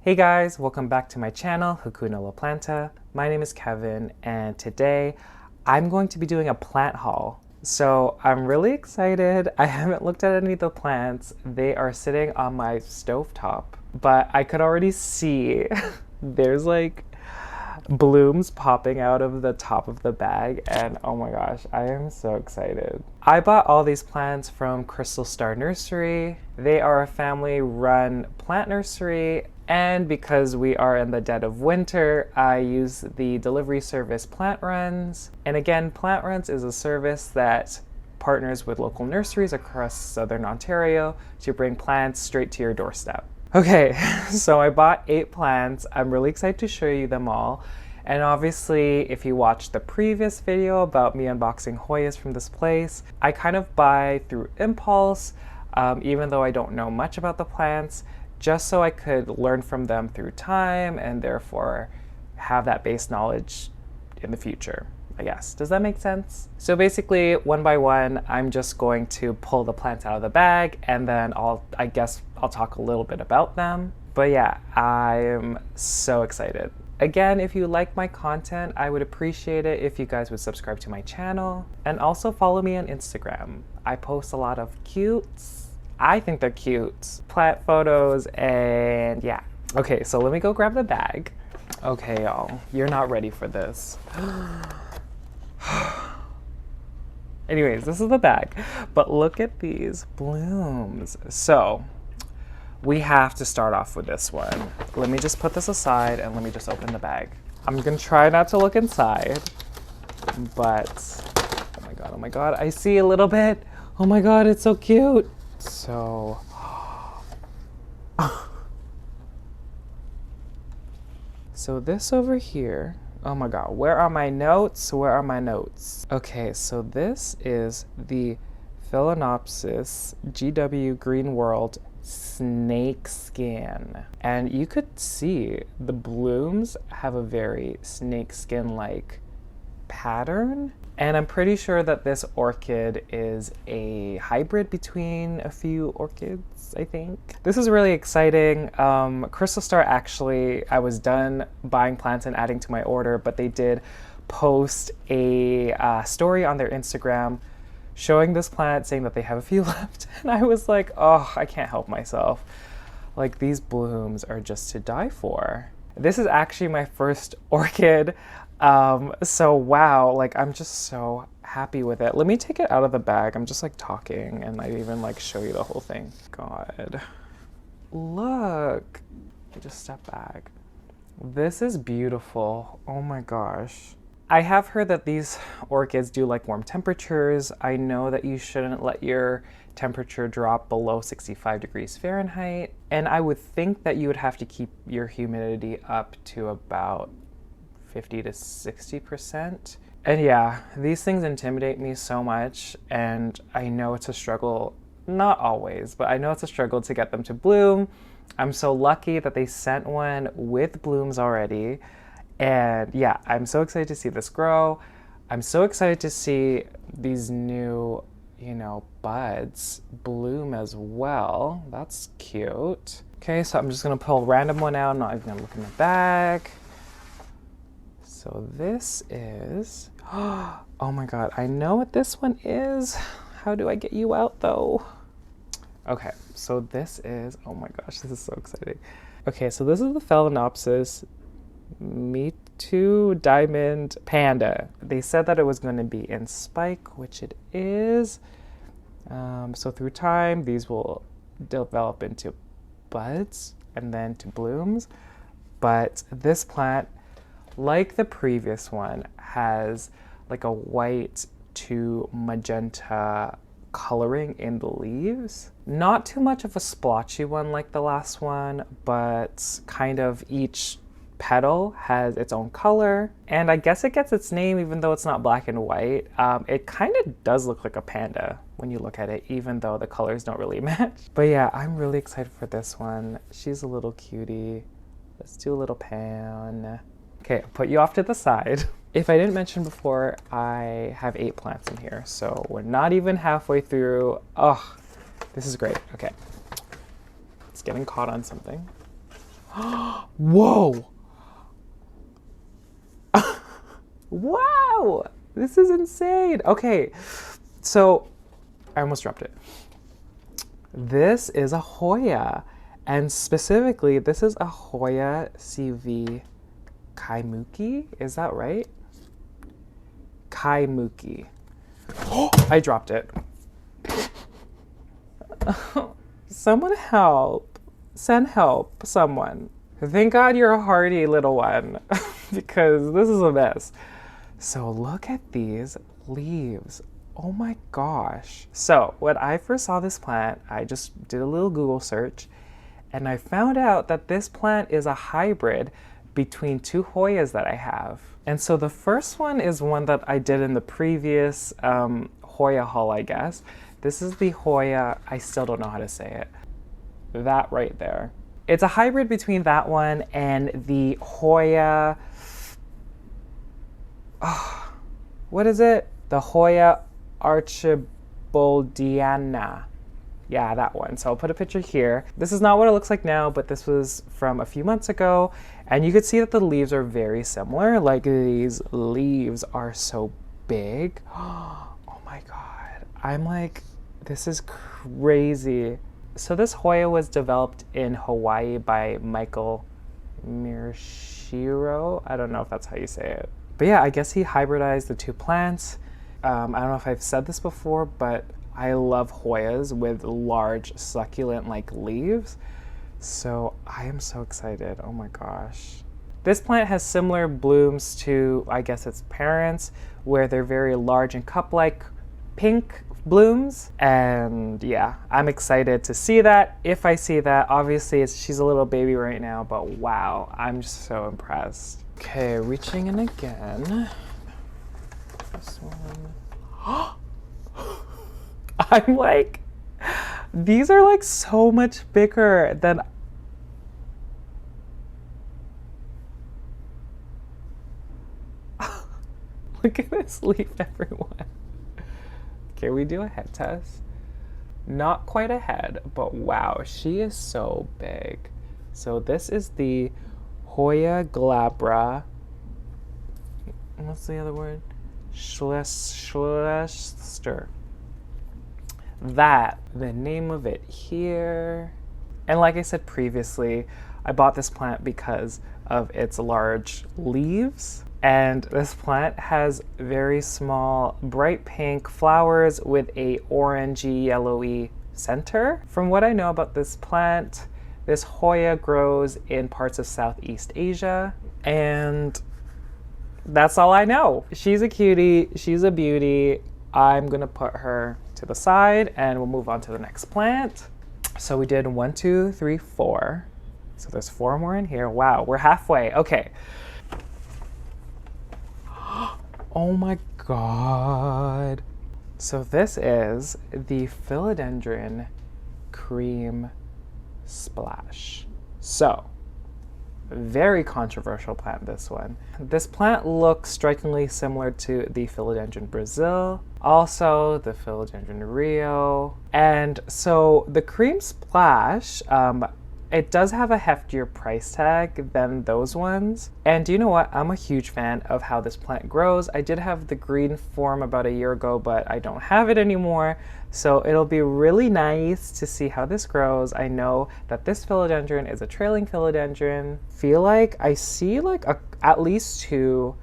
Hey guys, welcome back to my channel, Hakuna La Planta. My name is Kevin, and today I'm going to be doing a plant haul. So I'm really excited. I haven't looked at any of the plants. They are sitting on my stovetop, but I could already see there's like blooms popping out of the top of the bag, and oh my gosh, I am so excited. I bought all these plants from Crystal Star Nursery. They are a family-run plant nursery, and because we are in the dead of winter, I use the delivery service Plantrunz. And again, Plantrunz is a service that partners with local nurseries across Southern Ontario to bring plants straight to your doorstep. Okay, so I bought 8 plants. I'm really excited to show you them all. And obviously, if you watched the previous video about me unboxing Hoyas from this place, I kind of buy through impulse, even though I don't know much about the plants, just so I could learn from them through time and therefore have that base knowledge in the future, I guess. Does that make sense? So basically, one by one, I'm just going to pull the plants out of the bag, and then I guess I'll talk a little bit about them. But yeah, I'm so excited. Again, if you like my content, I would appreciate it if you guys would subscribe to my channel and also follow me on Instagram. I post a lot of I think they're cute, plant photos, and yeah. Okay, so let me go grab the bag. Okay, y'all, you're not ready for this. Anyways, this is the bag, but look at these blooms. So we have to start off with this one. Let me just put this aside and let me just open the bag. I'm gonna try not to look inside, but oh my god, I see a little bit. Oh my god, it's so cute. So, so this over here, oh my god, where are my notes? Where are my notes? Okay, so this is the Philodendron GW Green World Snakeskin. And you could see the blooms have a very snakeskin-like pattern. And I'm pretty sure that this orchid is a hybrid between a few orchids, I think. This is really exciting. Crystal Star actually, I was done buying plants and adding to my order, but they did post a story on their Instagram showing this plant, saying that they have a few left. And I was like, oh, I can't help myself. Like, these blooms are just to die for. This is actually my first orchid. So wow, like I'm just so happy with it. Let me take it out of the bag. I'm just like talking and I even like show you the whole thing. God, look, I just step back. This is beautiful. Oh my gosh. I have heard that these orchids do like warm temperatures. I know that you shouldn't let your temperature drop below 65 degrees Fahrenheit. And I would think that you would have to keep your humidity up to about 50 to 60%. And yeah, these things intimidate me so much, and I know it's a struggle, not always, but I know it's a struggle to get them to bloom. I'm so lucky that they sent one with blooms already. And yeah, I'm so excited to see this grow. I'm so excited to see these new, buds bloom as well. That's cute. Okay, so I'm just gonna pull a random one out. I'm not even gonna look in the bag. So this is, oh my god, I know what this one is. How do I get you out though? Okay, so this is, oh my gosh, this is so exciting. Okay, so this is the Phaloenopsis Mituo Diamond Panda. They said that it was going to be in spike, which it is. So through time, these will develop into buds and then to blooms. But this plant, like the previous one, has like a white to magenta coloring in the leaves. Not too much of a splotchy one like the last one, but kind of each petal has its own color. And I guess it gets its name even though it's not black and white. It kind of does look like a panda when you look at it, even though the colors don't really match. But yeah, I'm really excited for this one. She's a little cutie. Let's do a little pan. Okay, I'll put you off to the side. If I didn't mention before, I have 8 plants in here, so we're not even halfway through. Oh, this is great. Okay, it's getting caught on something. Whoa! Wow! This is insane. Okay, so I almost dropped it. This is a Hoya, and specifically, this is a Hoya CV Kaimuki. Is that right? Kaimuki. Oh, I dropped it. Someone help. Send help, someone. Thank God you're a hardy little one, because this is a mess. So look at these leaves. Oh my gosh. So when I first saw this plant, I just did a little Google search, and I found out that this plant is a hybrid between two Hoyas that I have. And so the first one is one that I did in the previous Hoya haul, I guess. This is the Hoya, I still don't know how to say it. That right there. It's a hybrid between that one and the Hoya, what is it? The Hoya Archibaldiana. Yeah, that one. So I'll put a picture here. This is not what it looks like now, but this was from a few months ago. And you could see that the leaves are very similar. Like, these leaves are so big. Oh my God. I'm like, this is crazy. So this Hoya was developed in Hawaii by Michael Mirashiro. I don't know if that's how you say it. But yeah, I guess he hybridized the two plants. I don't know if I've said this before, but I love Hoyas with large succulent-like leaves. So I am so excited. Oh my gosh. This plant has similar blooms to, I guess, its parents, where they're very large and cup-like pink blooms. And yeah, I'm excited to see that. If I see that, obviously she's a little baby right now, but wow, I'm just so impressed. Okay, reaching in again. This one. I'm like, these are like so much bigger than. Look at this leaf, everyone. Can we do a head test? Not quite a head, but wow, she is so big. So this is the Hoya Glabra. What's the other word? Schlechter. That, the name of it here. And like I said previously, I bought this plant because of its large leaves. And this plant has very small, bright pink flowers with a orangey, yellowy center. From what I know about this plant, this Hoya grows in parts of Southeast Asia, and that's all I know. She's a cutie, she's a beauty. I'm gonna put her to the side and we'll move on to the next plant. So we did 1, 2, 3, 4. So there's 4 more in here. Wow, we're halfway. Okay. Oh my God. So this is the Philodendron Cream Splash. So, very controversial plant, this one. This plant looks strikingly similar to the Philodendron Brazil, also the Philodendron Rio. And so the Cream Splash, it does have a heftier price tag than those ones. And do you know what? I'm a huge fan of how this plant grows. I did have the green form about a year ago, but I don't have it anymore. So it'll be really nice to see how this grows. I know that this philodendron is a trailing philodendron. Feel like I see like at least 2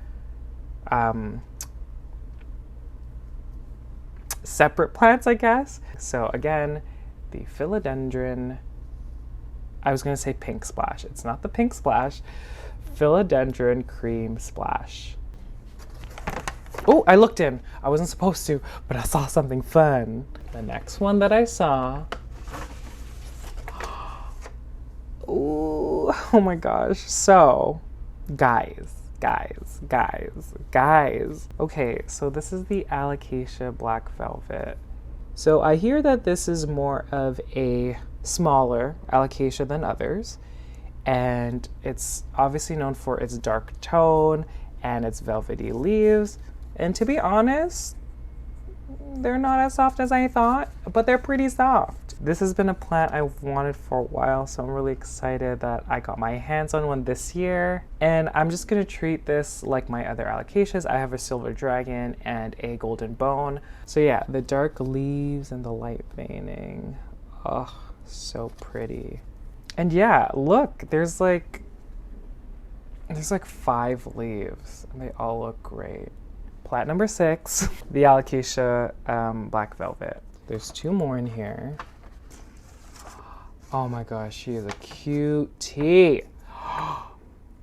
separate plants, I guess. So again, the Philodendron, I was gonna say Pink Splash. It's not the Pink Splash. Philodendron Cream Splash. Oh, I looked in. I wasn't supposed to, but I saw something fun. The next one that I saw. Ooh, oh my gosh. So, guys. Okay, so this is the Alocasia Black Velvet. So I hear that this is more of a smaller alocasia than others, and it's obviously known for its dark tone and its velvety leaves. And to be honest, they're not as soft as I thought, but they're pretty soft. This has been a plant I've wanted for a while, so I'm really excited that I got my hands on one this year. And I'm just gonna treat this like my other alocasias. I have a silver dragon and a golden bone. So yeah, the dark leaves and the light veining. Oh, so pretty. And yeah, look, there's like 5 leaves and they all look great. Plant number 6, the Alocasia Black Velvet. There's 2 more in here. Oh my gosh, she is a cutie.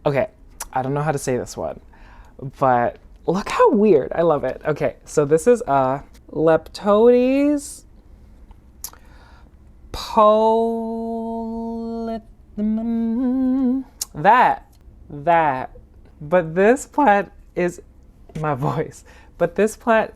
Okay, I don't know how to say this one, but look how weird. I love it. Okay, so this is a leptodes that. But this plant is my voice. But this plant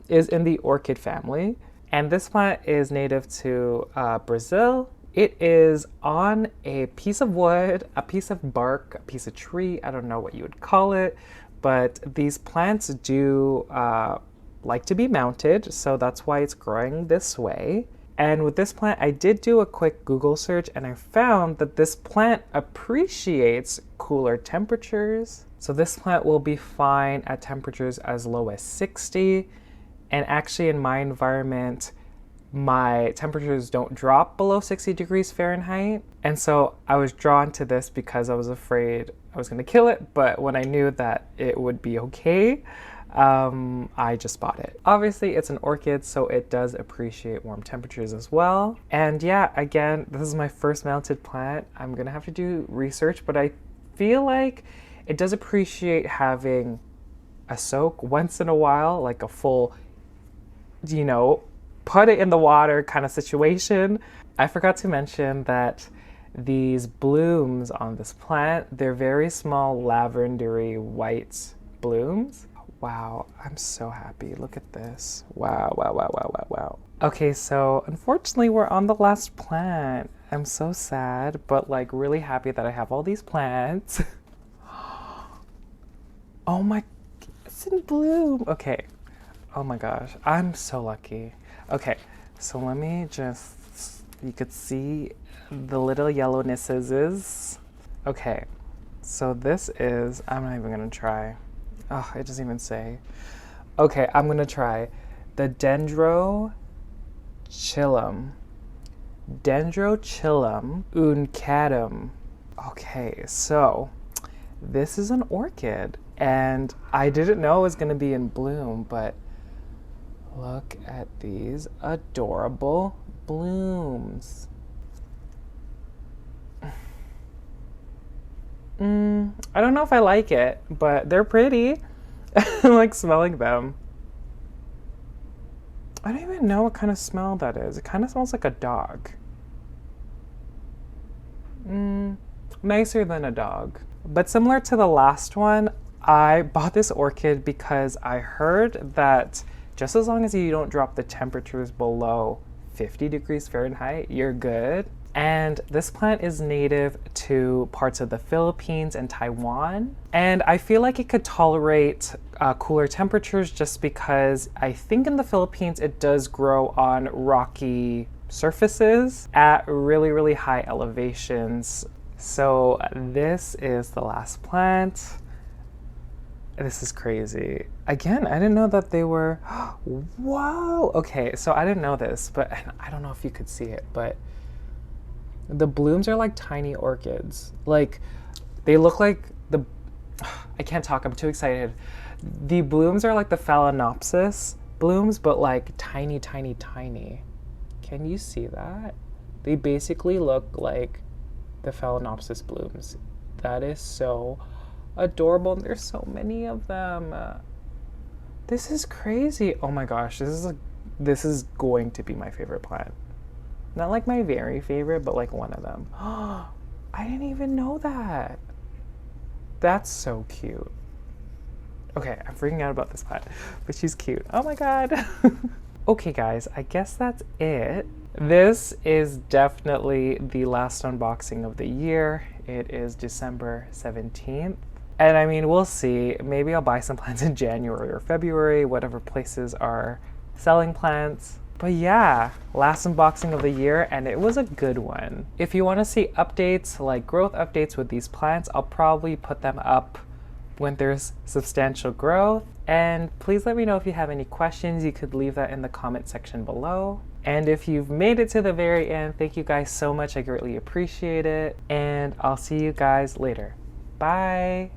is in the orchid family, and this plant is native to Brazil. It is on a piece of wood, a piece of bark, a piece of tree. I don't know what you would call it, but these plants do like to be mounted, so that's why it's growing this way. And with this plant, I did do a quick Google search and I found that this plant appreciates cooler temperatures. So this plant will be fine at temperatures as low as 60. And actually in my environment, my temperatures don't drop below 60 degrees Fahrenheit. And so I was drawn to this because I was afraid I was gonna kill it, but when I knew that it would be okay, I just bought it. Obviously it's an orchid, so it does appreciate warm temperatures as well. And yeah, again, this is my first mounted plant. I'm gonna have to do research, but I feel like it does appreciate having a soak once in a while, like a full, you know, put it in the water kind of situation. I forgot to mention that these blooms on this plant, they're very small lavendery white blooms. Wow, I'm so happy. Look at this. Wow, wow, wow, wow, wow, wow. Okay, so unfortunately we're on the last plant. I'm so sad, but like really happy that I have all these plants. Oh my, it's in bloom. Okay, oh my gosh, I'm so lucky. Okay, so let me just, you could see the little yellownesses. Okay, so this is, I'm not even gonna try. Oh, it doesn't even say. Okay, I'm gonna try the Dendrochillum. Dendrochillum uncatum. Okay, so this is an orchid, and I didn't know it was gonna be in bloom, but look at these adorable blooms. I don't know if I like it, but they're pretty. I like smelling them. I don't even know what kind of smell that is. It kind of smells like a dog. Nicer than a dog. But similar to the last one, I bought this orchid because I heard that just as long as you don't drop the temperatures below 50 degrees Fahrenheit, you're good. And this plant is native to parts of the Philippines and Taiwan. And I feel like it could tolerate cooler temperatures just because I think in the Philippines it does grow on rocky surfaces at really, really high elevations. So this is the last plant. This is crazy. Again, I didn't know that they were, whoa. Okay, so I didn't know this, but I don't know if you could see it, but the blooms are like tiny orchids. Like, they look like the, I can't talk, I'm too excited. The blooms are like the Phalaenopsis blooms, but like tiny, tiny, tiny. Can you see that? They basically look like the Phalaenopsis blooms. That is so adorable, and there's so many of them. This is crazy. Oh my gosh, this is going to be my favorite plant. Not like my very favorite, but like one of them. I didn't even know that. That's so cute. Okay, I'm freaking out about this plant, but she's cute. Oh my god. Okay guys, I guess that's it. This is definitely the last unboxing of the year. It is December 17th. And I mean, we'll see. Maybe I'll buy some plants in January or February, whatever places are selling plants. But yeah, last unboxing of the year, and it was a good one. If you want to see updates, like growth updates with these plants, I'll probably put them up when there's substantial growth. And please let me know if you have any questions. You could leave that in the comment section below. And if you've made it to the very end, thank you guys so much. I greatly appreciate it. And I'll see you guys later. Bye.